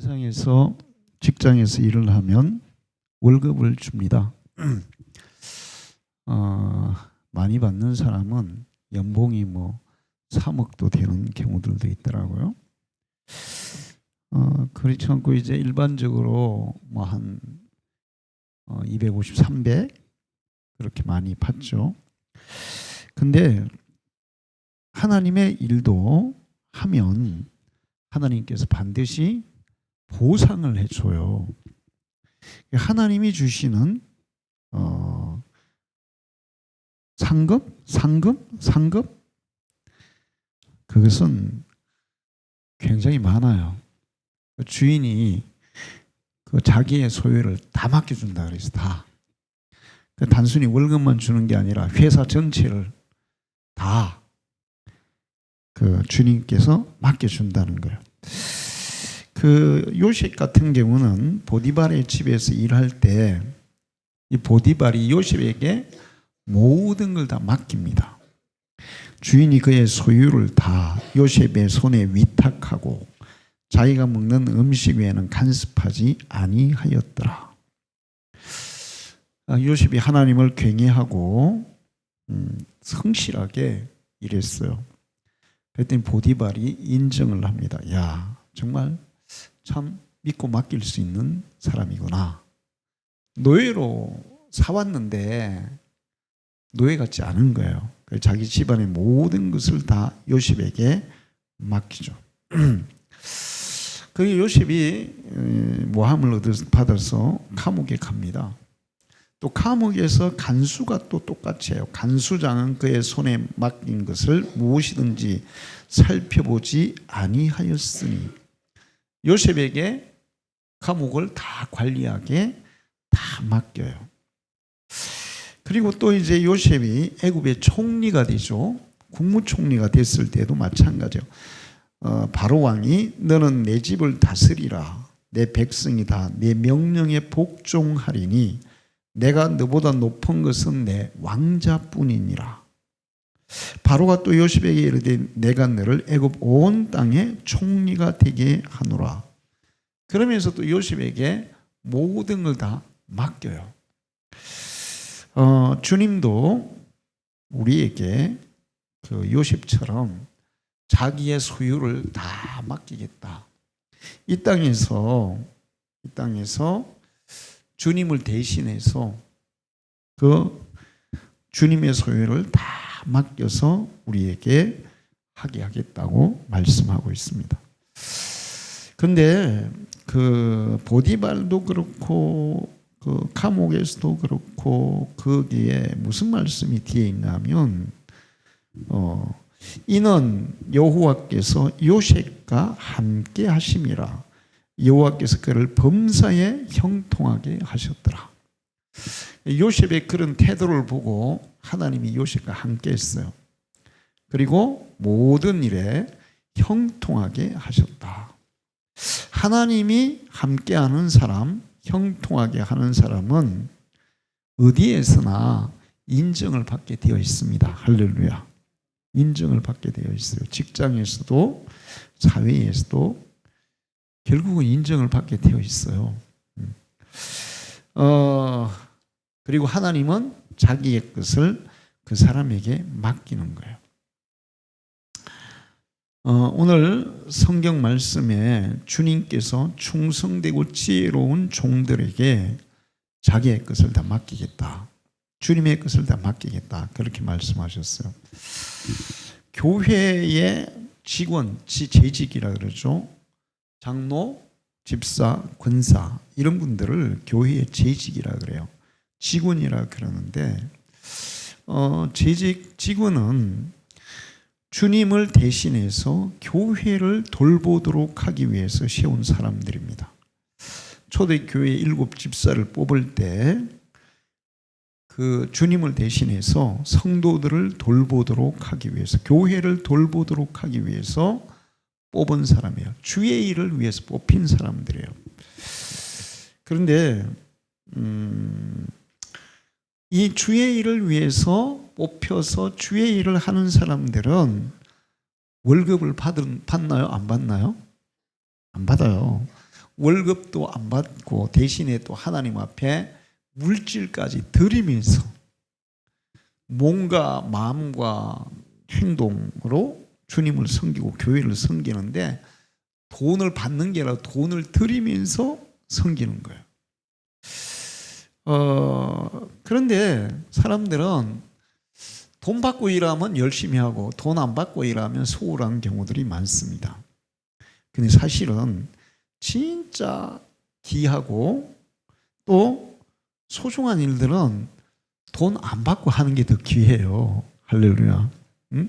세상에서 직장에서 일을 하면 월급을 줍니다. 많이 받는 사람은 연봉이 3억도 되는 경우들도 있더라고요. 그렇지 않고 이제 일반적으로 한 250, 300 그렇게 많이 받죠. 근데 하나님의 일도 하면 하나님께서 반드시 보상을 해줘요. 하나님이 주시는 상급 그것은 굉장히 많아요. 주인이 자기의 소유를 다 맡겨준다 그래서 다. 단순히 월급만 주는 게 아니라 회사 전체를 다 주님께서 맡겨준다는 거예요. 요셉 같은 경우는 보디발의 집에서 일할 때 이 보디발이 요셉에게 모든 걸 다 맡깁니다. 주인이 그의 소유를 다 요셉의 손에 위탁하고 자기가 먹는 음식 외에는 간섭하지 아니하였더라. 요셉이 하나님을 경외하고 성실하게 일했어요. 그랬더니 보디발이 인정을 합니다. 야, 정말 참 믿고 맡길 수 있는 사람이구나. 노예로 사왔는데 노예 같지 않은 거예요. 자기 집안의 모든 것을 다 요셉에게 맡기죠. 그리고 요셉이 모함을 받아서 감옥에 갑니다. 또 감옥에서 간수가 또 똑같이 해요. 간수장은 그의 손에 맡긴 것을 무엇이든지 살펴보지 아니하였으니 요셉에게 감옥을 다 관리하게 다 맡겨요. 그리고 또 이제 요셉이 애굽의 총리가 되죠. 국무총리가 됐을 때도 마찬가지예요. 바로 왕이 너는 내 집을 다스리라. 내 백성이 다 내 명령에 복종하리니 내가 너보다 높은 것은 내 왕자뿐이니라. 바로가 또 요셉에게 이르되 내가 너를 애굽 온 땅의 총리가 되게 하노라. 그러면서 또 요셉에게 모든 걸 다 맡겨요. 주님도 우리에게 요셉처럼 자기의 소유를 다 맡기겠다. 이 땅에서 주님을 대신해서 주님의 소유를 다 맡겨서 우리에게 하게 하겠다고 말씀하고 있습니다. 근데 보디발도 그렇고 감옥에서도 그렇고 거기에 무슨 말씀이 뒤에 있냐면 이는 여호와께서 요셉과 함께 하심이라. 여호와께서 그를 범사에 형통하게 하셨더라. 요셉의 그런 태도를 보고 하나님이 요셉과 함께 했어요. 그리고 모든 일에 형통하게 하셨다. 하나님이 함께하는 사람, 형통하게 하는 사람은 어디에서나 인정을 받게 되어 있습니다. 할렐루야. 인정을 받게 되어 있어요. 직장에서도 사회에서도 결국은 인정을 받게 되어 있어요. 그리고 하나님은 자기의 것을 그 사람에게 맡기는 거예요. 오늘 성경 말씀에 주님께서 충성되고 지혜로운 종들에게 자기의 것을 다 맡기겠다. 주님의 것을 다 맡기겠다. 그렇게 말씀하셨어요. 교회의 직원, 재직이라 그러죠. 장로, 집사, 권사 이런 분들을 교회의 재직이라 그래요. 직원이라 그러는데 직원은 주님을 대신해서 교회를 돌보도록 하기 위해서 세운 사람들입니다. 초대교회 7 집사를 뽑을 때 주님을 대신해서 성도들을 돌보도록 하기 위해서, 교회를 돌보도록 하기 위해서 뽑은 사람이에요. 주의 일을 위해서 뽑힌 사람들이에요. 그런데 이 주의 일을 위해서 뽑혀서 주의 일을 하는 사람들은 월급을 받나요? 안 받나요? 안 받아요. 월급도 안 받고 대신에 또 하나님 앞에 물질까지 드리면서 몸과 마음과 행동으로 주님을 섬기고 교회를 섬기는데 돈을 받는 게 아니라 돈을 드리면서 섬기는 거예요. 그런데 사람들은 돈 받고 일하면 열심히 하고 돈 안 받고 일하면 소홀한 경우들이 많습니다. 근데 사실은 진짜 귀하고 또 소중한 일들은 돈 안 받고 하는 게 더 귀해요. 할렐루야. 응?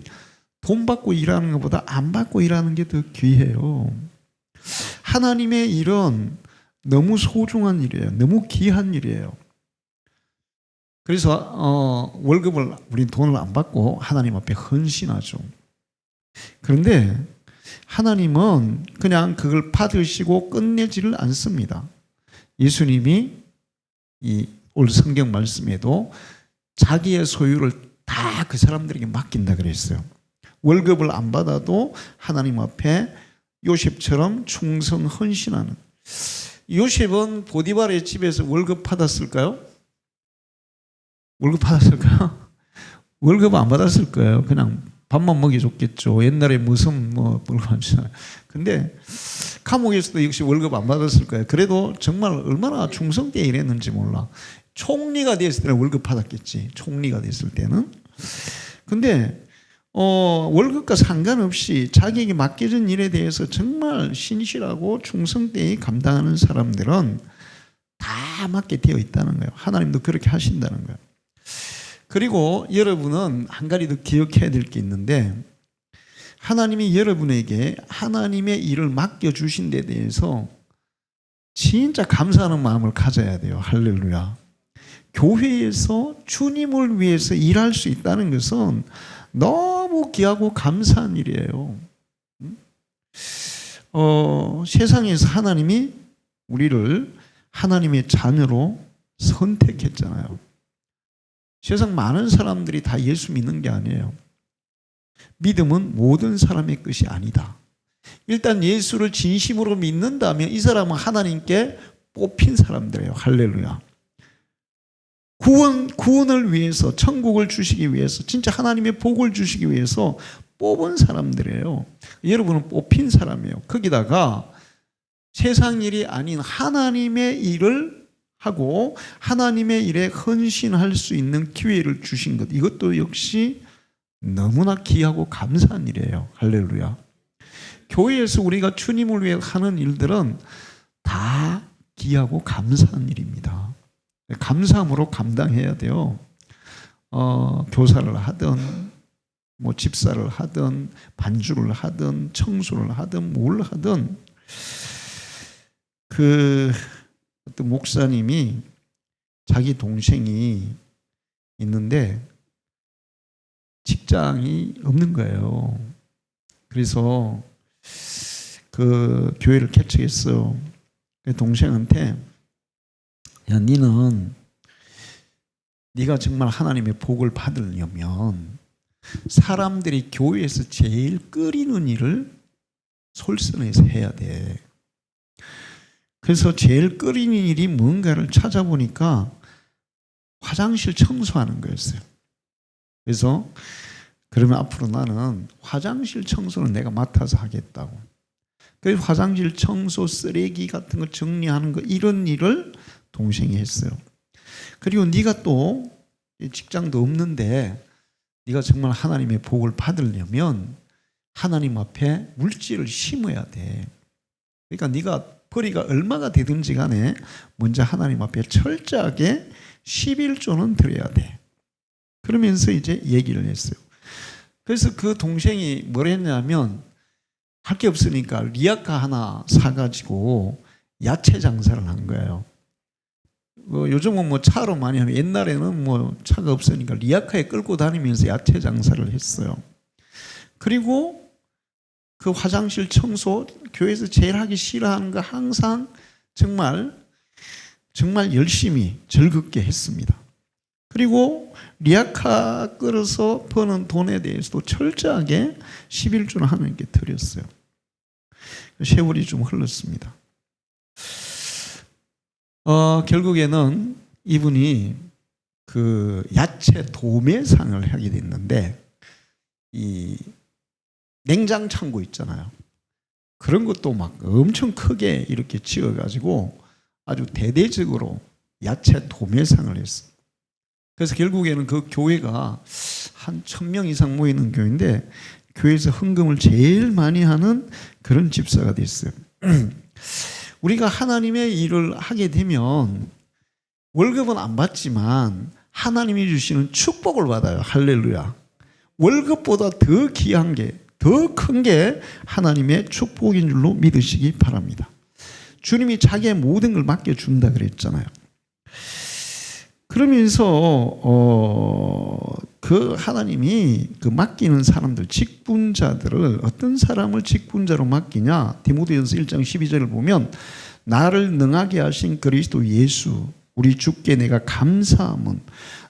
돈 받고 일하는 것보다 안 받고 일하는 게 더 귀해요. 하나님의 일은 너무 소중한 일이에요. 너무 귀한 일이에요. 그래서 월급을 우린 돈을 안 받고 하나님 앞에 헌신하죠. 그런데 하나님은 그냥 그걸 받으시고 끝내지를 않습니다. 예수님이 이 올 성경 말씀에도 자기의 소유를 다 그 사람들에게 맡긴다 그랬어요. 월급을 안 받아도 하나님 앞에 요셉처럼 충성 헌신하는. 요셉은 보디발의 집에서 월급 받았을까요? 월급 받았을까요? 월급 안 받았을 거예요. 그냥 밥만 먹여줬겠죠. 옛날에 무슨 월급 안 주잖아요. 근데 감옥에서도 역시 월급 안 받았을 거예요. 그래도 정말 얼마나 충성되게 일했는지 몰라. 총리가 됐을 때는 월급 받았겠지. 총리가 됐을 때는. 근데 월급과 상관없이 자기에게 맡겨진 일에 대해서 정말 신실하고 충성되게 감당하는 사람들은 다 맡게 되어 있다는 거예요. 하나님도 그렇게 하신다는 거예요. 그리고 여러분은 한 가지 더 기억해야 될 게 있는데 하나님이 여러분에게 하나님의 일을 맡겨주신 데 대해서 진짜 감사하는 마음을 가져야 돼요. 할렐루야. 교회에서 주님을 위해서 일할 수 있다는 것은 너무 귀하고 감사한 일이에요. 세상에서 하나님이 우리를 하나님의 자녀로 선택했잖아요. 세상 많은 사람들이 다 예수 믿는 게 아니에요. 믿음은 모든 사람의 것이 아니다. 일단 예수를 진심으로 믿는다면 이 사람은 하나님께 뽑힌 사람들이에요. 할렐루야. 구원을 위해서, 천국을 주시기 위해서, 진짜 하나님의 복을 주시기 위해서 뽑은 사람들이에요. 여러분은 뽑힌 사람이에요. 거기다가 세상 일이 아닌 하나님의 일을 하고 하나님의 일에 헌신할 수 있는 기회를 주신 것, 이것도 역시 너무나 귀하고 감사한 일이에요. 할렐루야. 교회에서 우리가 주님을 위해 하는 일들은 다 귀하고 감사한 일입니다. 감사함으로 감당해야 돼요. 교사를 하든 집사를 하든 반주를 하든 청소를 하든 뭘 하든 어떤 목사님이 자기 동생이 있는데 직장이 없는 거예요. 그래서 그 교회를 개척했어요. 동생한테 야, 네가 정말 하나님의 복을 받으려면 사람들이 교회에서 제일 끓이는 일을 솔선해서 해야 돼. 그래서 제일 끓이는 일이 뭔가를 찾아보니까 화장실 청소하는 거였어요. 그래서 그러면 앞으로 나는 화장실 청소는 내가 맡아서 하겠다고. 그래서 화장실 청소, 쓰레기 같은 거 정리하는 거 이런 일을 동생이 했어요. 그리고 네가 또 직장도 없는데 네가 정말 하나님의 복을 받으려면 하나님 앞에 물질을 심어야 돼. 그러니까 네가 벌이가 얼마가 되든지 간에 먼저 하나님 앞에 철저하게 11조는 드려야 돼. 그러면서 이제 얘기를 했어요. 그래서 그 동생이 뭘 했냐면 할 게 없으니까 리아카 하나 사가지고 야채 장사를 한 거예요. 요즘은 차로 많이 하면 옛날에는 차가 없으니까 리아카에 끌고 다니면서 야채 장사를 했어요. 그리고 그 화장실 청소 교회에서 제일 하기 싫어하는 거 항상 정말 열심히 즐겁게 했습니다. 그리고 리아카 끌어서 버는 돈에 대해서도 철저하게 11조는 하나님께 드렸어요. 세월이 좀 흘렀습니다. 결국에는 이분이 그 야채 도매상을 하게 됐는데, 이 냉장 창고 있잖아요. 그런 것도 막 엄청 크게 이렇게 지어가지고 아주 대대적으로 야채 도매상을 했어요. 그래서 결국에는 그 교회가 한 1000명 이상 모이는 교회인데, 교회에서 헌금을 제일 많이 하는 그런 집사가 됐어요. 우리가 하나님의 일을 하게 되면 월급은 안 받지만 하나님이 주시는 축복을 받아요. 할렐루야. 월급보다 더 귀한 게, 더 큰 게 하나님의 축복인 줄로 믿으시기 바랍니다. 주님이 자기의 모든 걸 맡겨준다 그랬잖아요. 그러면서 그 하나님이 그 맡기는 사람들, 직분자들을, 어떤 사람을 직분자로 맡기냐, 디모데전서 1장 12절을 보면 나를 능하게 하신 그리스도 예수 우리 주께 내가 감사함은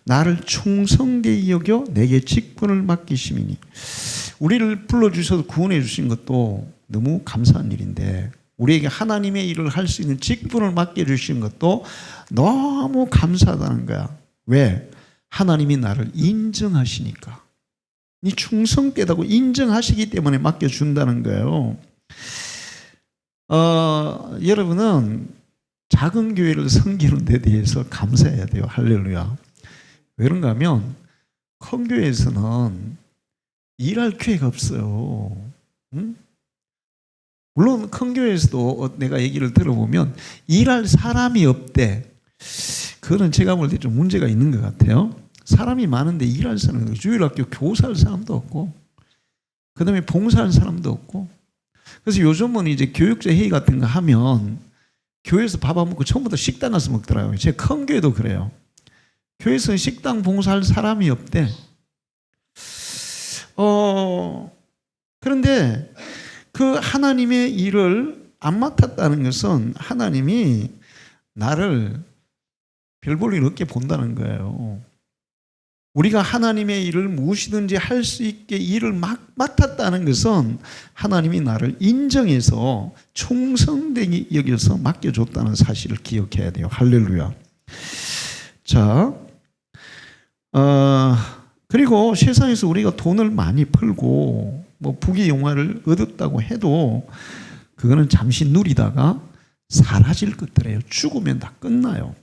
나를 충성되이 여겨 내게 직분을 맡기심이니. 우리를 불러주셔서 구원해 주신 것도 너무 감사한 일인데, 우리에게 하나님의 일을 할 수 있는 직분을 맡겨주신 것도 너무 감사하다는 거야. 왜? 하나님이 나를 인정하시니까. 네 충성되다고 인정하시기 때문에 맡겨준다는 거예요. 여러분은 작은 교회를 섬기는 데 대해서 감사해야 돼요. 할렐루야. 왜 그런가 하면 큰 교회에서는 일할 기회가 없어요. 응? 물론 큰 교회에서도 내가 얘기를 들어보면 일할 사람이 없대. 그거는 제가 볼 때 좀 문제가 있는 것 같아요. 사람이 많은데 일할 사람이 없고, 주일학교 교사할 사람도 없고, 그 다음에 봉사할 사람도 없고. 그래서 요즘은 이제 교육자 회의 같은 거 하면 교회에서 밥 안 먹고 처음부터 식당 가서 먹더라고요. 제 큰 교회도 그래요. 교회에서는 식당 봉사할 사람이 없대. 그런데 그 하나님의 일을 안 맡았다는 것은 하나님이 나를 별 볼 일 없게 본다는 거예요. 우리가 하나님의 일을 무엇이든지 할 수 있게 일을 맡았다는 것은 하나님이 나를 인정해서 충성되게 여겨서 맡겨줬다는 사실을 기억해야 돼요. 할렐루야. 자, 그리고 세상에서 우리가 돈을 많이 벌고 뭐 부귀영화를 얻었다고 해도 그거는 잠시 누리다가 사라질 것들이에요. 죽으면 다 끝나요.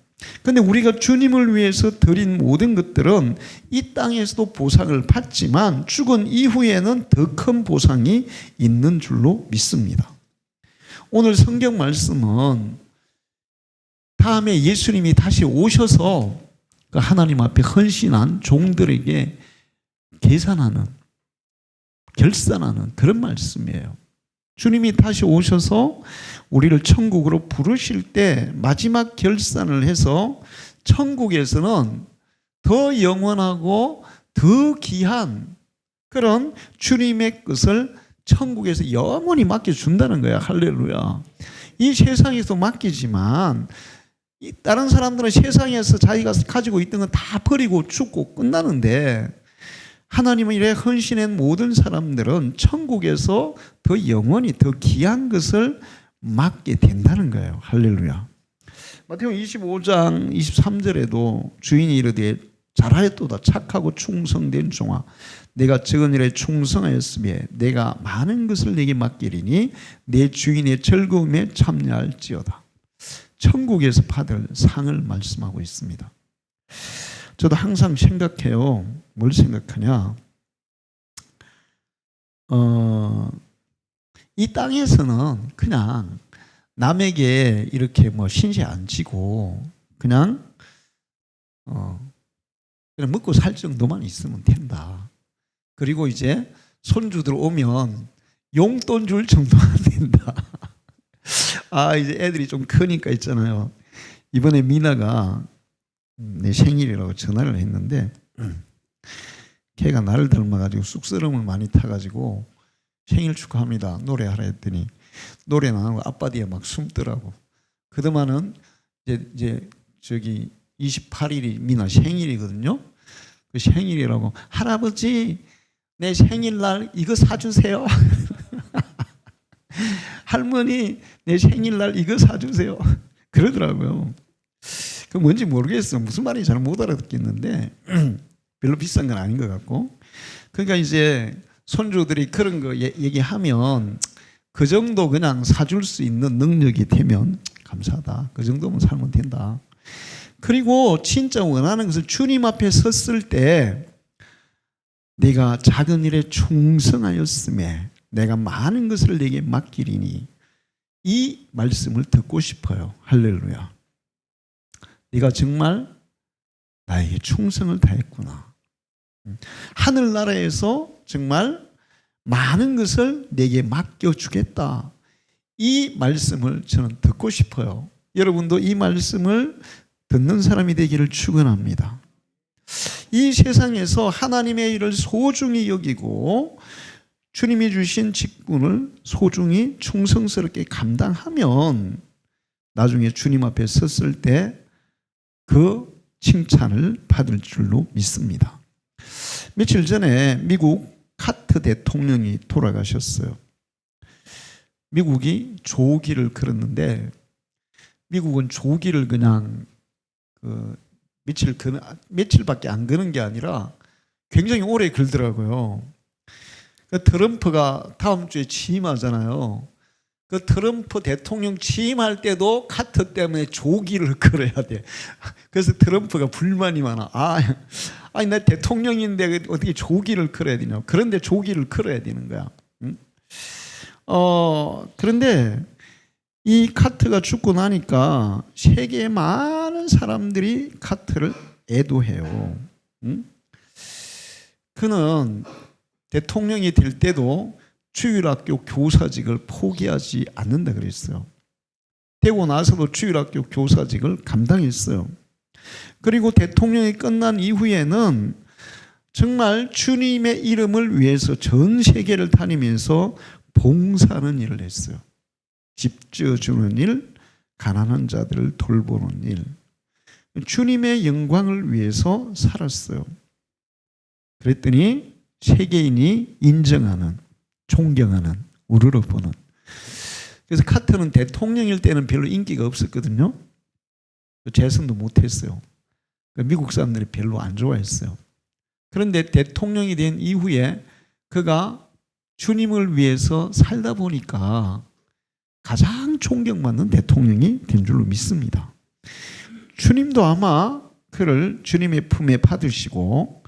그런데 우리가 주님을 위해서 드린 모든 것들은 이 땅에서도 보상을 받지만 죽은 이후에는 더 큰 보상이 있는 줄로 믿습니다. 오늘 성경 말씀은 다음에 예수님이 다시 오셔서 그 하나님 앞에 헌신한 종들에게 계산하는, 결산하는 그런 말씀이에요. 주님이 다시 오셔서 우리를 천국으로 부르실 때 마지막 결산을 해서 천국에서는 더 영원하고 더 귀한 그런 주님의 것을 천국에서 영원히 맡겨준다는 거야. 할렐루야. 이 세상에서 맡기지만 다른 사람들은 세상에서 자기가 가지고 있던 건 다 버리고 죽고 끝나는데, 하나님은 이래 헌신한 모든 사람들은 천국에서 더 영원히 더 귀한 것을 맡게 된다는 거예요. 할렐루야. 마태복음 25장 23절에도 주인이 이르되 잘하였도다 착하고 충성된 종아, 내가 적은 일에 충성하였으며 내가 많은 것을 내게 맡기리니 내 주인의 즐거움에 참여할지어다. 천국에서 받을 상을 말씀하고 있습니다. 저도 항상 생각해요. 뭘 생각하냐? 이 땅에서는 그냥 남에게 이렇게 뭐 신세 안 지고 그냥 먹고 살 정도만 있으면 된다. 그리고 이제 손주들 오면 용돈 줄 정도만 된다. 이제 애들이 좀 크니까 있잖아요. 이번에 미나가 내 생일이라고 전화를 했는데 걔가 나를 닮아가지고 쑥스러움을 많이 타가지고 생일 축하합니다 노래하라 했더니 노래 나오고 아빠 뒤에 막 숨더라고. 그동안은 이제 저기 28일이 미나 생일이거든요. 그 생일이라고 할아버지 내 생일날 이거 사주세요. 할머니 내 생일날 이거 사주세요. 그러더라고요. 그 뭔지 모르겠어. 무슨 말인지 잘 못 알아듣겠는데 별로 비싼 건 아닌 것 같고. 그러니까 이제 손주들이 그런 거 얘기하면 그 정도 그냥 사줄 수 있는 능력이 되면 감사하다. 그 정도면 살면 된다. 그리고 진짜 원하는 것을 주님 앞에 섰을 때 네가 작은 일에 충성하였음에 내가 많은 것을 네게 맡기리니, 이 말씀을 듣고 싶어요. 할렐루야. 네가 정말 나에게 충성을 다했구나. 하늘나라에서 정말 많은 것을 내게 맡겨주겠다. 이 말씀을 저는 듣고 싶어요. 여러분도 이 말씀을 듣는 사람이 되기를 축원합니다. 이 세상에서 하나님의 일을 소중히 여기고 주님이 주신 직분을 소중히 충성스럽게 감당하면 나중에 주님 앞에 섰을 때 그 칭찬을 받을 줄로 믿습니다. 며칠 전에 미국 카트 대통령이 돌아가셨어요. 미국이 조기를 걸었는데, 미국은 조기를 그냥 며칠밖에 안 거는 게 아니라 굉장히 오래 걸더라고요. 트럼프가 다음 주에 취임하잖아요. 그 트럼프 대통령 취임할 때도 카트 때문에 조기를 걸어야 돼. 그래서 트럼프가 불만이 많아. 아니 나 대통령인데 어떻게 조기를 걸어야 되냐. 그런데 조기를 걸어야 되는 거야. 응? 그런데 이 카트가 죽고 나니까 세계의 많은 사람들이 카트를 애도해요. 응? 그는 대통령이 될 때도 주일학교 교사직을 포기하지 않는다 그랬어요. 되고 나서도 주일학교 교사직을 감당했어요. 그리고 대통령이 끝난 이후에는 정말 주님의 이름을 위해서 전 세계를 다니면서 봉사하는 일을 했어요. 집 지어주는 일, 가난한 자들을 돌보는 일, 주님의 영광을 위해서 살았어요. 그랬더니 세계인이 인정하는, 존경하는, 우러러보는. 그래서 카트는 대통령일 때는 별로 인기가 없었거든요. 재선도 못했어요. 미국 사람들이 별로 안 좋아했어요. 그런데 대통령이 된 이후에 그가 주님을 위해서 살다 보니까 가장 존경받는 대통령이 된 줄로 믿습니다. 주님도 아마 그를 주님의 품에 받으시고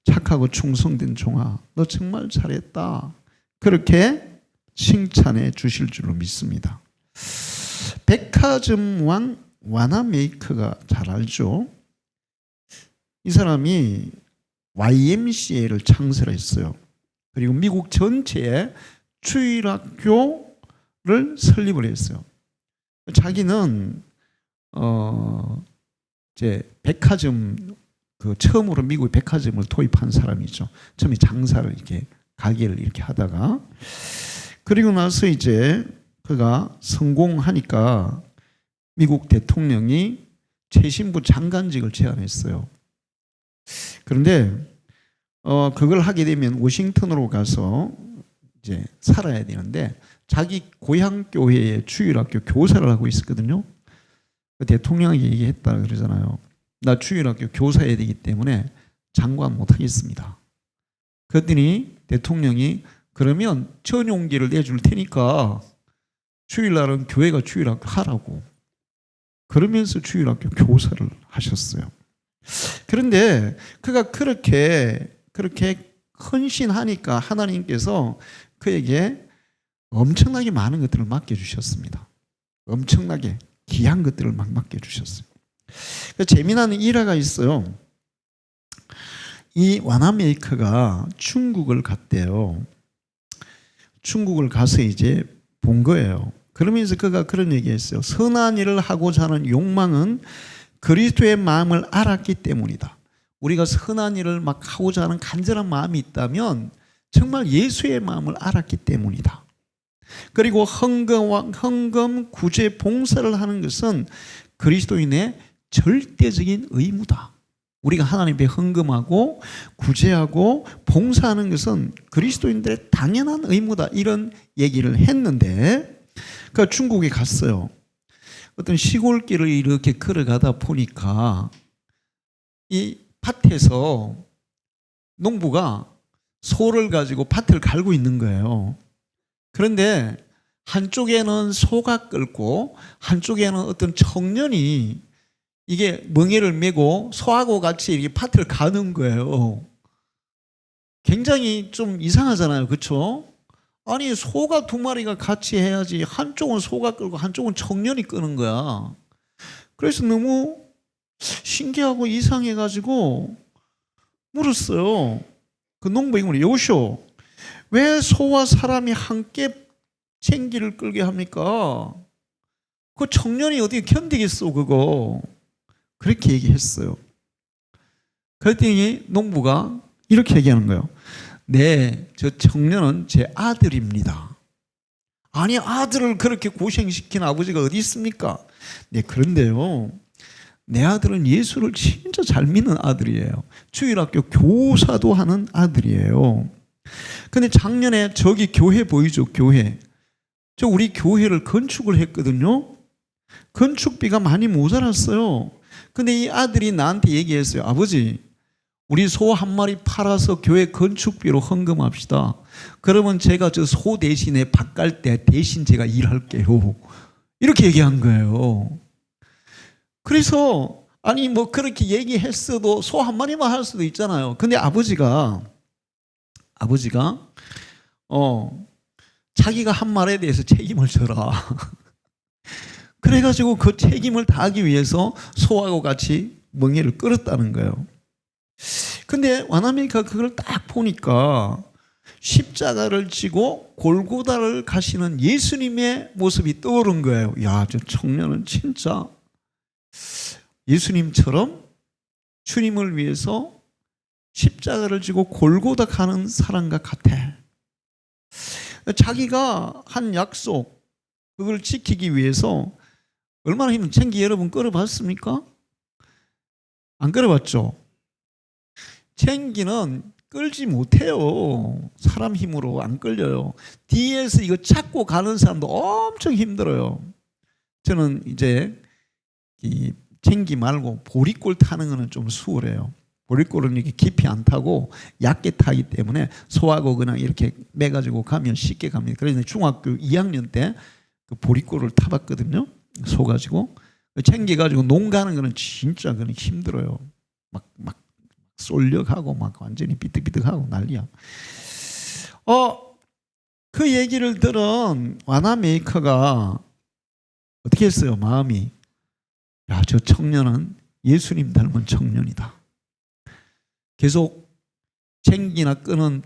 착하고 충성된 종아, 너 정말 잘했다, 그렇게 칭찬해 주실 줄로 믿습니다. 백화점 왕 와나메이커가 잘 알죠. 이 사람이 YMCA를 창설했어요. 그리고 미국 전체에 주일학교를 설립을 했어요. 자기는 이제 백화점, 처음으로 미국의 백화점을 도입한 사람이죠. 처음에 장사를 이렇게, 가게를 이렇게 하다가, 그리고 나서 이제 그가 성공하니까 미국 대통령이 최신부 장관직을 제안했어요. 그런데 그걸 하게 되면 워싱턴으로 가서 이제 살아야 되는데 자기 고향 교회의 주일학교 교사를 하고 있었거든요. 대통령에게 얘기했다 그러잖아요. 나 주일학교 교사해야 되기 때문에 장관 못 하겠습니다. 그랬더니 대통령이 그러면 전용기를 내줄 테니까 주일날은 교회가 주일학교 하라고, 그러면서 주일학교 교사를 하셨어요. 그런데 그가 그렇게 헌신하니까 하나님께서 그에게 엄청나게 많은 것들을 맡겨주셨습니다. 엄청나게 귀한 것들을 막 맡겨주셨어요. 재미난 일화가 있어요. 이 와나메이커가 중국을 갔대요. 중국을 가서 이제 본 거예요. 그러면서 그가 그런 얘기했어요. 선한 일을 하고자 하는 욕망은 그리스도의 마음을 알았기 때문이다. 우리가 선한 일을 막 하고자 하는 간절한 마음이 있다면 정말 예수의 마음을 알았기 때문이다. 그리고 헌금, 구제, 봉사를 하는 것은 그리스도인의 절대적인 의무다. 우리가 하나님 앞에 헌금하고 구제하고 봉사하는 것은 그리스도인들의 당연한 의무다. 이런 얘기를 했는데, 그러니까 중국에 갔어요. 어떤 시골길을 이렇게 걸어가다 보니까 이 밭에서 농부가 소를 가지고 밭을 갈고 있는 거예요. 그런데 한쪽에는 소가 끌고 한쪽에는 어떤 청년이 이게 멍에를 메고 소하고 같이 이렇게 밭을 가는 거예요. 굉장히 좀 이상하잖아요. 그렇죠? 아니 소가 두 마리가 같이 해야지 한쪽은 소가 끌고 한쪽은 청년이 끄는 거야. 그래서 너무 신기하고 이상해가지고 물었어요. 그 농부에게 물어요. 여보시오, 왜 소와 사람이 함께 챙기를 끌게 합니까? 그 청년이 어떻게 견디겠어 그거. 그렇게 얘기했어요. 그랬더니 농부가 이렇게 얘기하는 거예요. 네, 저 청년은 제 아들입니다. 아니 아들을 그렇게 고생시킨 아버지가 어디 있습니까? 네, 그런데요, 내 아들은 예수를 진짜 잘 믿는 아들이에요. 주일학교 교사도 하는 아들이에요. 근데 작년에 저기 교회 보이죠? 교회. 저 우리 교회를 건축을 했거든요. 건축비가 많이 모자랐어요. 근데 이 아들이 나한테 얘기했어요. 아버지, 우리 소 한 마리 팔아서 교회 건축비로 헌금합시다. 그러면 제가 저 소 대신에 밥 갈 때 대신 제가 일할게요. 이렇게 얘기한 거예요. 그래서 아니 뭐 그렇게 얘기했어도 소 한 마리만 할 수도 있잖아요. 근데 아버지가 자기가 한 말에 대해서 책임을 져라. 그래가지고 그 책임을 다하기 위해서 소하고 같이 멍에를 끌었다는 거예요. 근데 와나메이커가 그걸 딱 보니까 십자가를 지고 골고다를 가시는 예수님의 모습이 떠오른 거예요. 야, 저 청년은 진짜 예수님처럼 주님을 위해서 십자가를 지고 골고다 가는 사람과 같아. 자기가 한 약속, 그걸 지키기 위해서 얼마나 힘든, 챙기 여러분 끌어봤습니까? 안 끌어봤죠? 챙기는 끌지 못해요. 사람 힘으로 안 끌려요. 뒤에서 이거 찾고 가는 사람도 엄청 힘들어요. 저는 이제 이 챙기 말고 보리꼴 타는 거는 좀 수월해요. 보리꼴은 이렇게 깊이 안 타고 얕게 타기 때문에 소하고 그냥 이렇게 매가지고 가면 쉽게 갑니다. 그래서 중학교 2학년 때 그 보리꼴을 타봤거든요. 소 가지고. 챙겨가지고 농 가는 거는 진짜 그냥 힘들어요. 막 쏠려가고 막 완전히 삐뜩삐뜩하고 난리야. 그 얘기를 들은 와나메이커가 어떻게 했어요? 마음이, 야, 저 청년은 예수님 닮은 청년이다. 계속 챙기나 끄는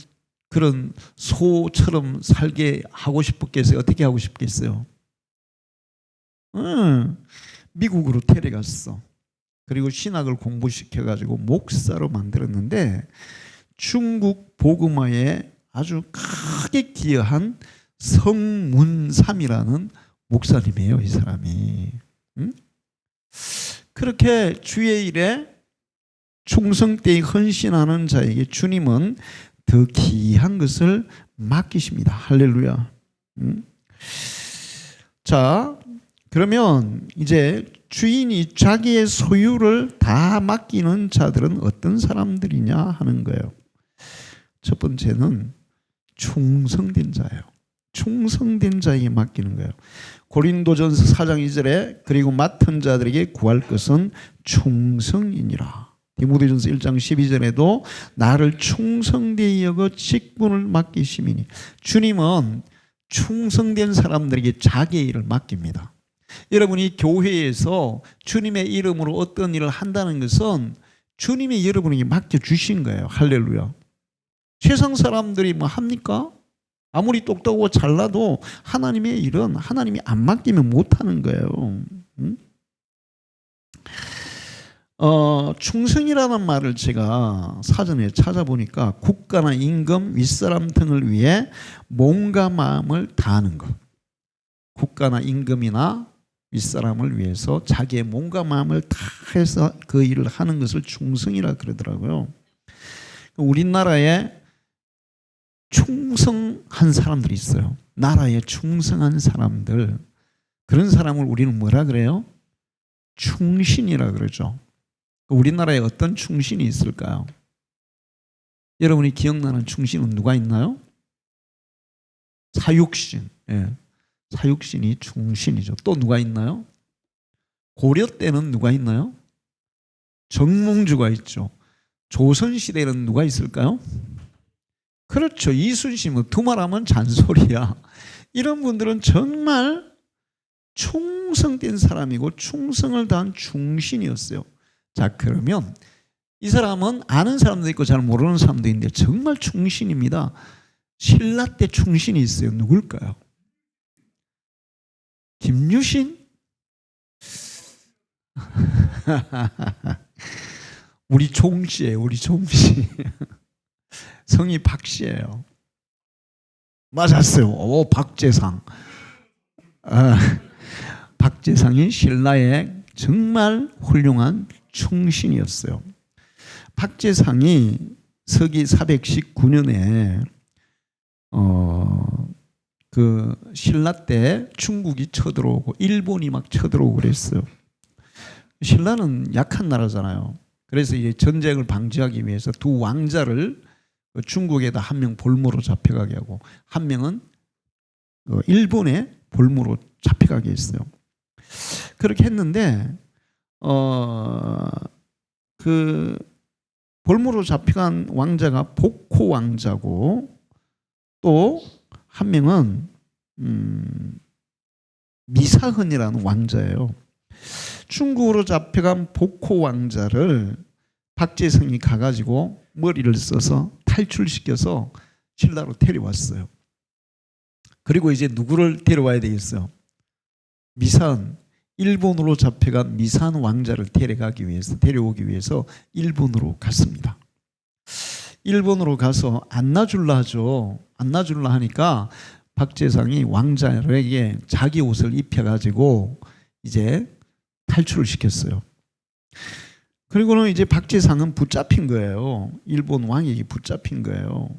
그런 소처럼 살게 하고 싶었겠어요? 어떻게 하고 싶겠어요? 미국으로 데려갔어. 그리고 신학을 공부시켜가지고 목사로 만들었는데 중국 복음화에 아주 크게 기여한 성문삼이라는 목사님이에요. 이 사람이. 그렇게 주의 일에 충성되이 헌신하는 자에게 주님은 더 귀한 것을 맡기십니다. 할렐루야. 자, 그러면 이제 주인이 자기의 소유를 다 맡기는 자들은 어떤 사람들이냐 하는 거예요. 첫 번째는 충성된 자예요. 충성된 자에게 맡기는 거예요. 고린도전서 4장 2절에 그리고 맡은 자들에게 구할 것은 충성이니라. 디모데전서 1장 12절에도 나를 충성되이 여겨 직분을 맡기심이니. 주님은 충성된 사람들에게 자기의 일을 맡깁니다. 여러분이 교회에서 주님의 이름으로 어떤 일을 한다는 것은 주님이 여러분에게 맡겨주신 거예요. 할렐루야. 세상 사람들이 뭐 합니까? 아무리 똑똑하고 잘나도 하나님의 일은 하나님이 안 맡기면 못하는 거예요. 충성이라는 말을 제가 사전에 찾아보니까 국가나 임금, 윗사람 등을 위해 몸과 마음을 다하는 것. 국가나 임금이나 윗사람을 위해서 자기의 몸과 마음을 다해서 그 일을 하는 것을 충성이라 그러더라고요. 우리나라에 충성한 사람들이 있어요. 나라에 충성한 사람들. 그런 사람을 우리는 뭐라 그래요? 충신이라 그러죠. 우리나라에 어떤 충신이 있을까요? 여러분이 기억나는 충신은 누가 있나요? 사육신. 예. 사육신이 충신이죠. 또 누가 있나요? 고려 때는 누가 있나요? 정몽주가 있죠. 조선시대에는 누가 있을까요? 그렇죠. 이순신. 뭐 두말하면 잔소리야. 이런 분들은 정말 충성된 사람이고 충성을 다한 충신이었어요. 자, 그러면 이 사람은 아는 사람도 있고 잘 모르는 사람도 있는데 정말 충신입니다. 신라 때 충신이 있어요. 누굴까요? 김유신? 우리 종씨예요. 우리 종씨. 성이 박씨예요. 맞았어요. 오, 박재상. 박재상이 신라의 정말 훌륭한 충신이었어요. 박재상이 서기 419년에 그 신라 때 중국이 쳐들어오고 일본이 막 쳐들어오고 그랬어요. 신라는 약한 나라잖아요. 그래서 이제 전쟁을 방지하기 위해서 두 왕자를 중국에다 한 명 볼모로 잡혀가게 하고 한 명은 일본에 볼모로 잡혀가게 했어요. 그렇게 했는데 그 볼모로 잡혀간 왕자가 복호 왕자고 또 한 명은 미사헌이라는 왕자예요. 중국으로 잡혀간 복호 왕자를 박재성이 가가지고 머리를 써서 탈출시켜서 신라로 데려왔어요. 그리고 이제 누구를 데려와야 되겠어요? 미사헌, 일본으로 잡혀간 미사헌 왕자를 데려오기 위해서 일본으로 갔습니다. 일본으로 가서 안나줄라 하죠. 안나줄라 하니까 박재상이 왕자에게 자기 옷을 입혀가지고 이제 탈출을 시켰어요. 그리고는 이제 박재상은 붙잡힌 거예요. 일본 왕에게 붙잡힌 거예요.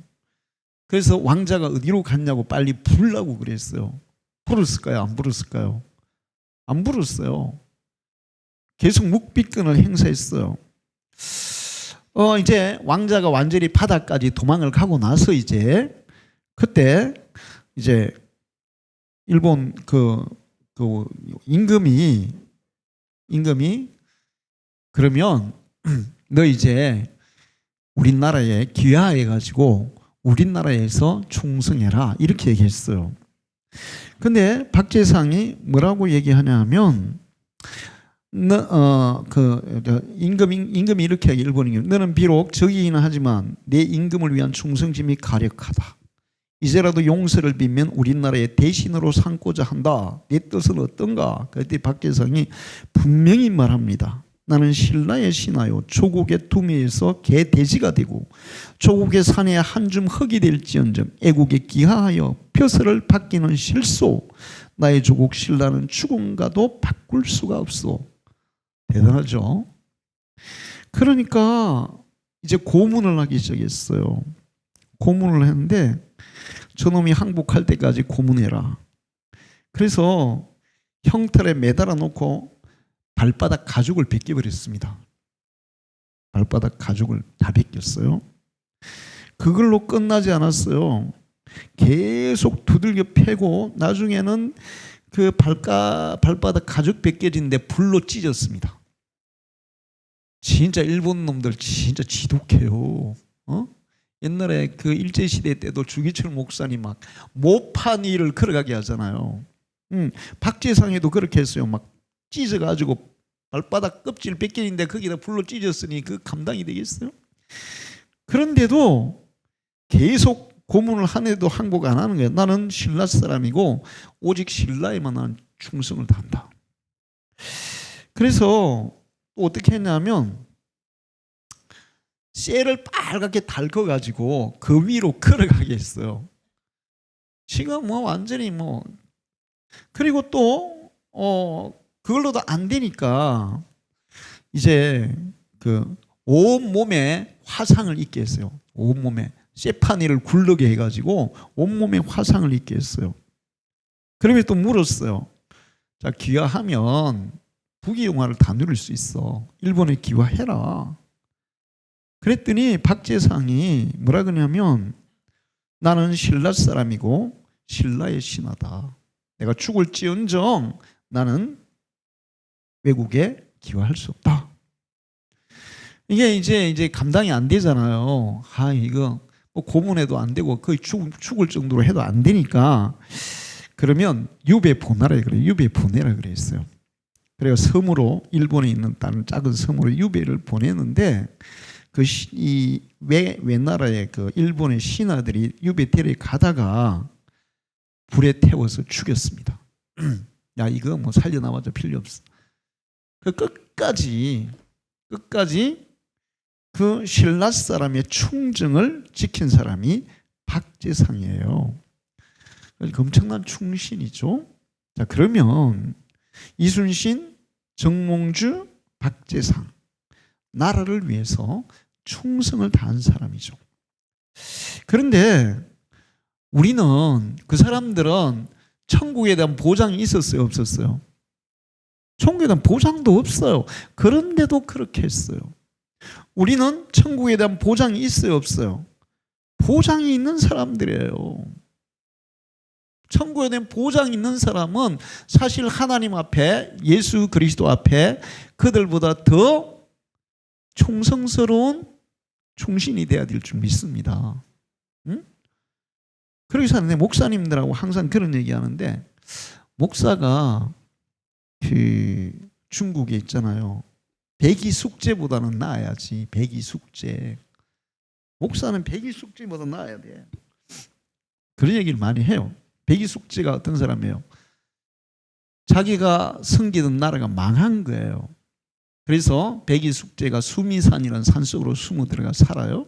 그래서 왕자가 어디로 갔냐고 빨리 부르라고 그랬어요. 부르을까요? 안 부르을까요? 안 부르었어요. 계속 묵비권을 행사했어요. 이제 왕자가 완전히 바다까지 도망을 가고 나서 이제 그때 이제 일본 그 임금이 그러면 너 이제 우리나라에 귀화해가지고 우리나라에서 충성해라 이렇게 얘기했어요. 근데 박재상이 뭐라고 얘기하냐면 임금이 이렇게 하기 일본 임금 너는 비록 적이기는 하지만 내 임금을 위한 충성심이 가력하다. 이제라도 용서를 빌면 우리나라의 대신으로 삼고자 한다. 내 뜻은 어떤가? 그때 박재상이 분명히 말합니다. 나는 신라의 신하요 조국의 두미에서 개 돼지가 되고 조국의 산에 한 줌 흙이 될지언정 애국에 기하하여 벼슬을 받기는 실소. 나의 조국 신라는 죽음과도 바꿀 수가 없소. 대단하죠? 그러니까 이제 고문을 하기 시작했어요. 고문을 했는데 저놈이 항복할 때까지 고문해라. 그래서 형틀에 매달아 놓고 발바닥 가죽을 벗겨버렸습니다. 발바닥 가죽을 다 벗겼어요. 그걸로 끝나지 않았어요. 계속 두들겨 패고 나중에는 그 발바닥 가죽 벗겨진데 불로 찢었습니다. 진짜 일본 놈들 진짜 지독해요. 옛날에 그 일제시대 때도 주기철 목사님 막 모판 위를 걸어가게 하잖아요. 박재상에도 그렇게 했어요. 막 찢어가지고 발바닥 껍질 벗기는데 거기다 불로 찢었으니 그 감당이 되겠어요? 그런데도 계속 고문을 하네도 항복 안 하는 거예요. 나는 신라 사람이고 오직 신라에만 나는 충성을 다한다. 그래서 또 어떻게 했냐면 쇠를 빨갛게 달궈가지고 그 위로 걸어가게 했어요. 지금 뭐 완전히 뭐 그리고 또 그걸로도 안 되니까 이제 그 온몸에 화상을 입게 했어요. 온몸에 쇠파니를 굴르게 해가지고 온몸에 화상을 입게 했어요. 그러면 또 물었어요. 자, 귀화하면 부귀영화를 다 누릴 수 있어. 일본에 귀화해라. 그랬더니 박재상이 뭐라 그러냐면 나는 신라 사람이고 신라의 신하다. 내가 죽을지언정 나는 외국에 귀화할 수 없다. 이게 이제 감당이 안 되잖아요. 이거 뭐 고문해도 안 되고 거의 죽을 정도로 해도 안 되니까 그러면 유배 보내라 그래요. 유배 보내라 그랬어요. 그래서 섬으로 일본에 있는 다른 작은 섬으로 유배를 보내는데 이 외나라의 그 일본의 신하들이 유배 데려가다가 불에 태워서 죽였습니다. 야, 이거 뭐 살려나와도 필요 없어. 그 끝까지 그 신라 사람의 충정을 지킨 사람이 박재상이에요. 엄청난 충신이죠. 자, 그러면 이순신, 정몽주, 박재상 나라를 위해서 충성을 다한 사람이죠. 그런데 우리는 그 사람들은 천국에 대한 보장이 있었어요, 없었어요? 천국에 대한 보장도 없어요. 그런데도 그렇게 했어요. 우리는 천국에 대한 보장이 있어요, 없어요? 보장이 있는 사람들이에요. 천국에 대한 보장이 있는 사람은 사실 하나님 앞에, 예수 그리스도 앞에 그들보다 더 충성스러운 충신이 되어야 될 줄 믿습니다. 응? 그러기 전에 목사님들하고 항상 그런 얘기하는데, 목사가 그 중국에 있잖아요. 백이 숙제보다는 나아야지. 백이 숙제. 목사는 백이 숙제보다 나아야 돼. 그런 얘기를 많이 해요. 백이 숙제가 어떤 사람이에요? 자기가 섬기던 나라가 망한 거예요. 그래서 백이 숙제가 수미산이라는 산속으로 숨어 들어가 살아요.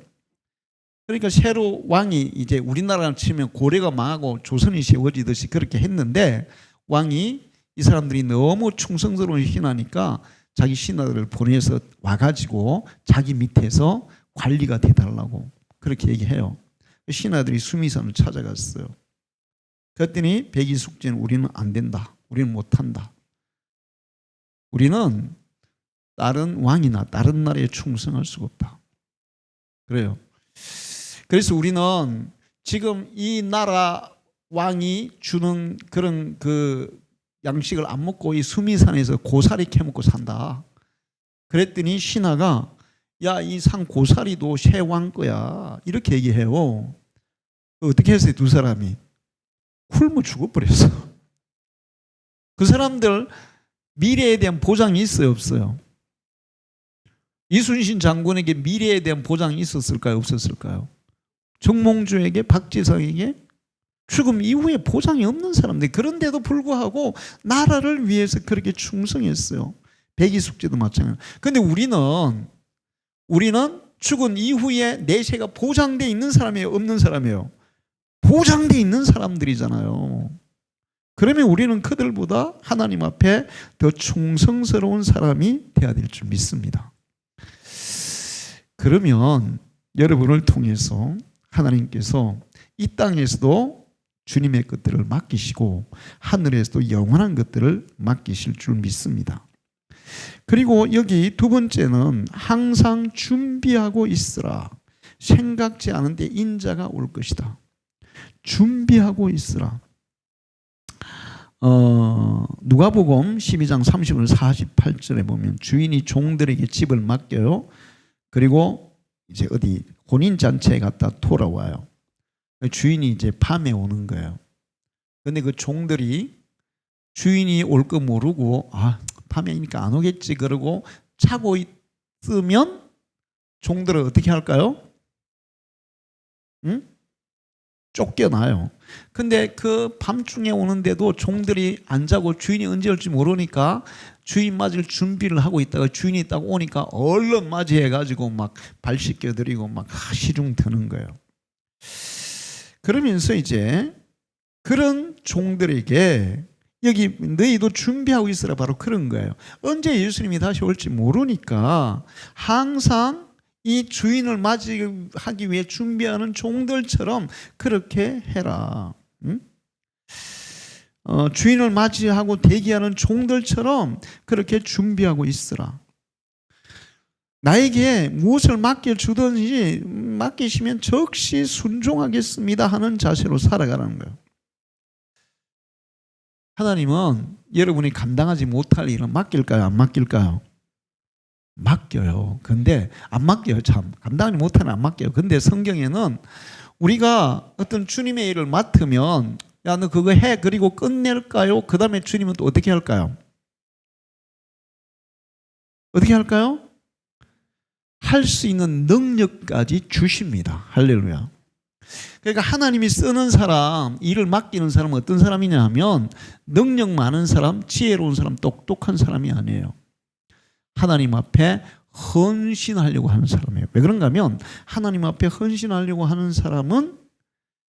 그러니까 새로 왕이 이제 우리나라를 치면 고려가 망하고 조선이 세워지듯이 그렇게 했는데, 왕이 이 사람들이 너무 충성스러운 신하니까 자기 신하들을 보내서 와가지고 자기 밑에서 관리가 돼달라고 그렇게 얘기해요. 신하들이 수미산을 찾아갔어요. 그랬더니 백이 숙제는 우리는 안 된다. 우리는 못한다. 우리는 다른 왕이나 다른 나라에 충성할 수가 없다. 그래요. 그래서 우리는 지금 이 나라 왕이 주는 그런 그 양식을 안 먹고 이 수미산에서 고사리 캐먹고 산다. 그랬더니 신하가 야, 이 산 고사리도 새 왕 거야. 이렇게 얘기해요. 어떻게 했어요? 두 사람이 굶어 죽어버렸어. 그 사람들 미래에 대한 보장이 있어요, 없어요? 이순신 장군에게 미래에 대한 보장이 있었을까요, 없었을까요? 정몽주에게, 박재상에게 죽음 이후에 보장이 없는 사람들. 그런데도 불구하고 나라를 위해서 그렇게 충성했어요. 백이숙제도 마찬가지예요. 그런데 우리는 죽은 이후에 내세가 보장되어 있는 사람이에요, 없는 사람이에요? 보장되어 있는 사람들이잖아요. 그러면 우리는 그들보다 하나님 앞에 더 충성스러운 사람이 되어야 될 줄 믿습니다. 그러면 여러분을 통해서 하나님께서 이 땅에서도 주님의 것들을 맡기시고 하늘에서도 영원한 것들을 맡기실 줄 믿습니다. 그리고 여기 두 번째는 항상 준비하고 있으라. 생각지 않은데 인자가 올 것이다. 준비하고 있으라. 누가복음 12장 30절 48절에 보면 주인이 종들에게 집을 맡겨요. 그리고 이제 어디 혼인잔치에 갔다 돌아와요. 주인이 이제 밤에 오는 거예요. 근데 그 종들이 주인이 올 거 모르고 밤이니까 안 오겠지 그러고 자고 있으면 종들은 어떻게 할까요? 응? 쫓겨나요. 근데 그 밤중에 오는데도 종들이 안 자고 주인이 언제 올지 모르니까 주인 맞을 준비를 하고 있다가 주인이 딱 오니까 얼른 맞이해가지고 막 발 씻겨드리고 막 시중 드는 거예요. 그러면서 이제 그런 종들에게 여기 너희도 준비하고 있으라 바로 그런 거예요. 언제 예수님이 다시 올지 모르니까 항상 이 주인을 맞이하기 위해 준비하는 종들처럼 그렇게 해라. 응? 주인을 맞이하고 대기하는 종들처럼 그렇게 준비하고 있으라. 나에게 무엇을 맡겨주든지 맡기시면 즉시 순종하겠습니다 하는 자세로 살아가라는 거예요. 하나님은 여러분이 감당하지 못할 일은 맡길까요? 안 맡길까요? 맡겨요. 근데 안 맡겨요. 참 감당하지 못하는 안 맡겨요. 근데 성경에는 우리가 어떤 주님의 일을 맡으면 야, 너 그거 해. 그리고 끝낼까요? 그 다음에 주님은 또 어떻게 할까요? 어떻게 할까요? 할 수 있는 능력까지 주십니다. 할렐루야. 그러니까 하나님이 쓰는 사람, 일을 맡기는 사람은 어떤 사람이냐 하면 능력 많은 사람, 지혜로운 사람, 똑똑한 사람이 아니에요. 하나님 앞에 헌신하려고 하는 사람이에요. 왜 그런가 하면 하나님 앞에 헌신하려고 하는 사람은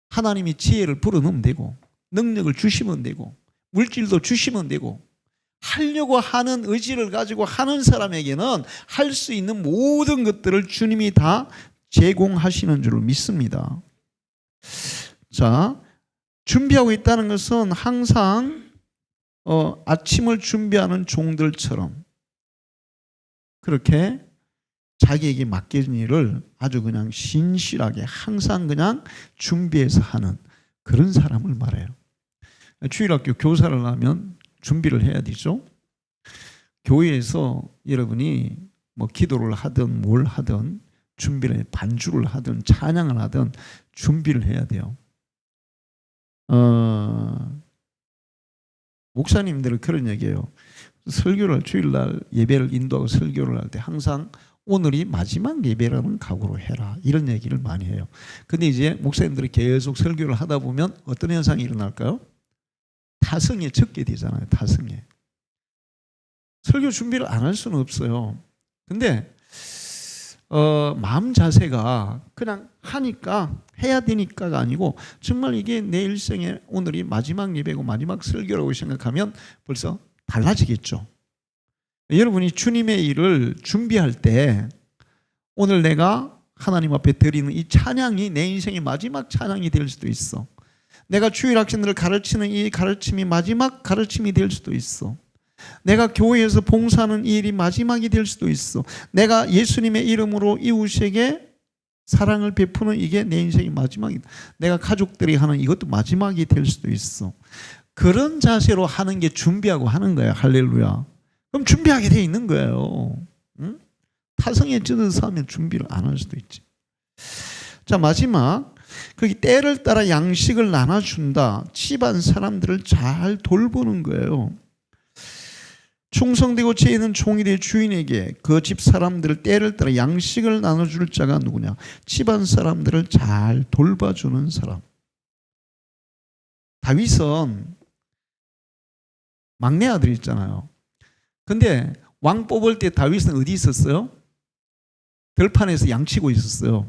하나님이 지혜를 불어넣으면 되고 능력을 주시면 되고 물질도 주시면 되고 하려고 하는 의지를 가지고 하는 사람에게는 할 수 있는 모든 것들을 주님이 다 제공하시는 줄 믿습니다. 자, 준비하고 있다는 것은 항상 아침을 준비하는 종들처럼 그렇게 자기에게 맡겨진 일을 아주 그냥 신실하게 항상 그냥 준비해서 하는 그런 사람을 말해요. 주일학교 교사를 하면 준비를 해야 되죠. 교회에서 여러분이 뭐 기도를 하든 뭘 하든 준비를 반주를 하든 찬양을 하든 준비를 해야 돼요. 목사님들은 그런 얘기예요. 설교를 주일날 예배를 인도하고 설교를 할 때 항상 오늘이 마지막 예배라는 각오로 해라 이런 얘기를 많이 해요. 근데 이제 목사님들이 계속 설교를 하다 보면 어떤 현상이 일어날까요? 타성에 적게 되잖아요. 타성에. 설교 준비를 안 할 수는 없어요. 근데 마음 자세가 그냥 하니까 해야 되니까가 아니고 정말 이게 내 일생에 오늘이 마지막 예배고 마지막 설교라고 생각하면 벌써 달라지겠죠. 여러분이 주님의 일을 준비할 때 오늘 내가 하나님 앞에 드리는 이 찬양이 내 인생의 마지막 찬양이 될 수도 있어. 내가 주일 학생들을 가르치는 이 가르침이 마지막 가르침이 될 수도 있어. 내가 교회에서 봉사하는 이 일이 마지막이 될 수도 있어. 내가 예수님의 이름으로 이웃에게 사랑을 베푸는 이게 내 인생의 마지막이다. 내가 가족들이 하는 이것도 마지막이 될 수도 있어. 그런 자세로 하는 게 준비하고 하는 거야. 할렐루야. 그럼 준비하게 돼 있는 거예요. 응? 타성에 젖어서 하면 준비를 안 할 수도 있지. 자, 마지막 거기 때를 따라 양식을 나눠준다. 집안 사람들을 잘 돌보는 거예요. 충성되고 지혜 있는 종이 될 주인에게 그 집 사람들을 때를 따라 양식을 나눠줄 자가 누구냐? 집안 사람들을 잘 돌봐주는 사람. 다윗은 막내 아들이 있잖아요. 근데 왕 뽑을 때 다윗은 어디 있었어요? 들판에서 양치고 있었어요.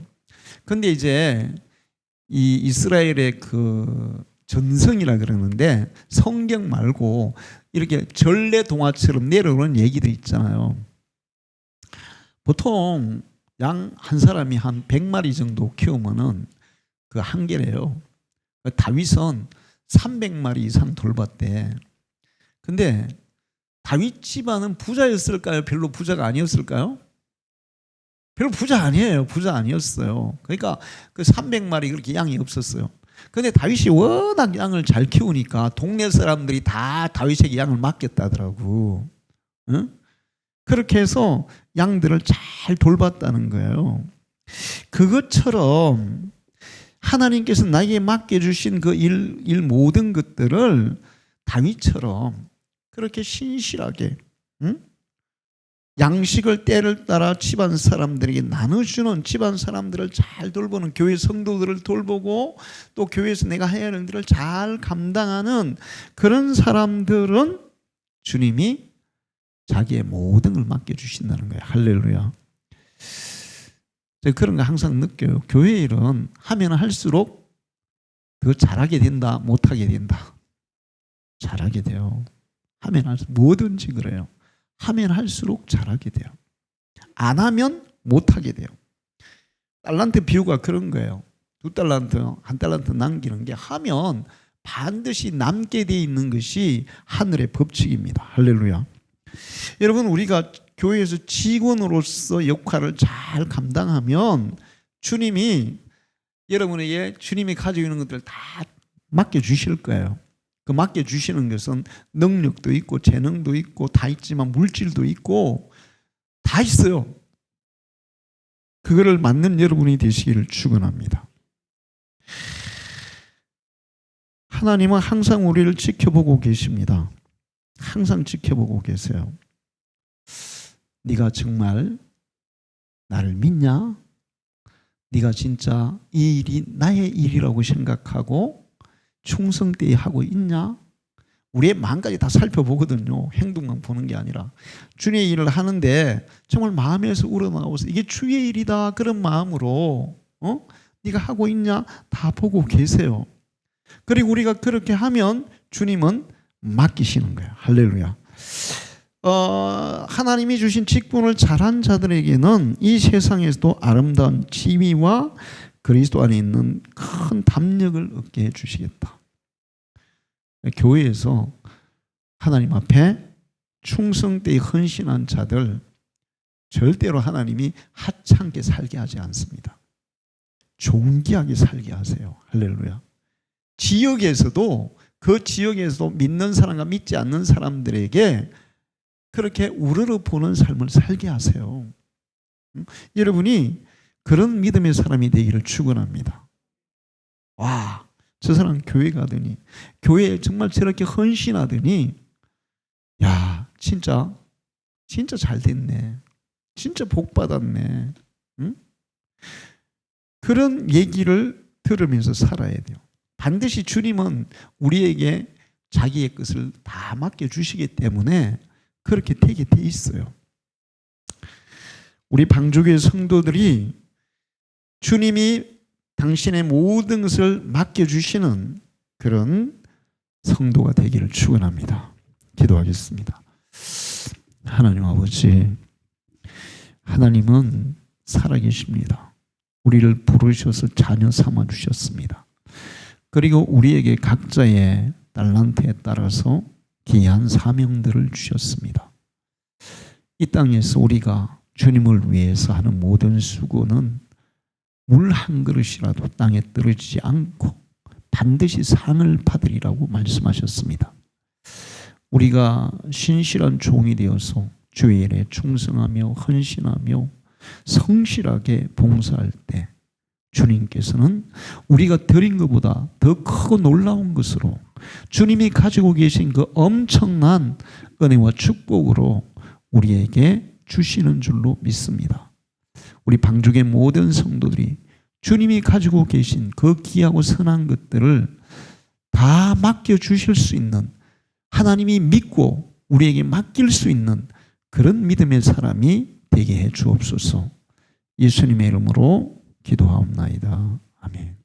근데 이제 이 이스라엘의 그 전성이라 그러는데 성경 말고 이렇게 전래 동화처럼 내려오는 얘기들 있잖아요. 보통 양 한 사람이 한 100마리 정도 키우면은 그 한계래요. 다윗은 300마리 이상 돌봤대. 근데 다윗 집안은 부자였을까요? 별로 부자가 아니었을까요? 별로 부자 아니에요. 부자 아니었어요. 그러니까 그 300마리 그렇게 양이 없었어요. 근데 다윗이 워낙 양을 잘 키우니까 동네 사람들이 다 다윗에게 양을 맡겼다더라고. 응? 그렇게 해서 양들을 잘 돌봤다는 거예요. 그것처럼 하나님께서 나에게 맡겨주신 그 일 모든 것들을 다윗처럼 그렇게 신실하게 양식을 때를 따라 집안 사람들에게 나눠주는 집안 사람들을 잘 돌보는 교회 성도들을 돌보고 또 교회에서 내가 해야 할 일들을 잘 감당하는 그런 사람들은 주님이 자기의 모든 걸 맡겨주신다는 거예요. 할렐루야. 제가 그런 거 항상 느껴요. 교회 일은 하면 할수록 더 잘하게 된다, 못하게 된다. 잘하게 돼요. 하면 할수록 뭐든지 그래요. 하면 할수록 잘하게 돼요. 안 하면 못하게 돼요. 달란트 비유가 그런 거예요. 2달란트, 1달란트 남기는 게 하면 반드시 남게 돼 있는 것이 하늘의 법칙입니다. 할렐루야. 여러분, 우리가 교회에서 직원으로서 역할을 잘 감당하면 주님이 여러분에게 주님이 가지고 있는 것들을 다 맡겨주실 거예요. 그 맡겨주시는 것은 능력도 있고 재능도 있고 다 있지만 물질도 있고 다 있어요. 그거를 맡는 여러분이 되시기를 축원합니다. 하나님은 항상 우리를 지켜보고 계십니다. 항상 지켜보고 계세요. 네가 정말 나를 믿냐? 네가 진짜 이 일이 나의 일이라고 생각하고 충성되이 하고 있냐? 우리의 마음까지 다 살펴보거든요. 행동만 보는 게 아니라. 주의 일을 하는데 정말 마음에서 우러나오서 이게 주의 일이다 그런 마음으로 네가 하고 있냐? 다 보고 계세요. 그리고 우리가 그렇게 하면 주님은 맡기시는 거예요. 할렐루야. 하나님이 주신 직분을 잘한 자들에게는 이 세상에서도 아름다운 지위와 그리스도 안에 있는 큰 담력을 얻게 해주시겠다. 교회에서 하나님 앞에 충성되이 헌신한 자들 절대로 하나님이 하찮게 살게 하지 않습니다. 존귀하게 살게 하세요. 할렐루야. 지역에서도 그 지역에서도 믿는 사람과 믿지 않는 사람들에게 그렇게 우러러 보는 삶을 살게 하세요. 여러분이 그런 믿음의 사람이 되기를 축원합니다. 와, 저 사람 교회 가더니 교회에 정말 저렇게 헌신하더니 야, 진짜 잘 됐네. 진짜 복 받았네. 응? 그런 얘기를 들으면서 살아야 돼요. 반드시 주님은 우리에게 자기의 것을 다 맡겨주시기 때문에 그렇게 되게 돼 있어요. 우리 방주교회 성도들이 주님이 당신의 모든 것을 맡겨주시는 그런 성도가 되기를 축원합니다. 기도하겠습니다. 하나님 아버지, 하나님은 살아계십니다. 우리를 부르셔서 자녀 삼아 주셨습니다. 그리고 우리에게 각자의 달란트에 따라서 귀한 사명들을 주셨습니다. 이 땅에서 우리가 주님을 위해서 하는 모든 수고는 물 한 그릇이라도 땅에 떨어지지 않고 반드시 상을 받으리라고 말씀하셨습니다. 우리가 신실한 종이 되어서 주의 일에 충성하며 헌신하며 성실하게 봉사할 때 주님께서는 우리가 드린 것보다 더 크고 놀라운 것으로 주님이 가지고 계신 그 엄청난 은혜와 축복으로 우리에게 주시는 줄로 믿습니다. 우리 방주의 모든 성도들이 주님이 가지고 계신 그 귀하고 선한 것들을 다 맡겨주실 수 있는, 하나님이 믿고 우리에게 맡길 수 있는 그런 믿음의 사람이 되게 해 주옵소서. 예수님의 이름으로 기도하옵나이다. 아멘.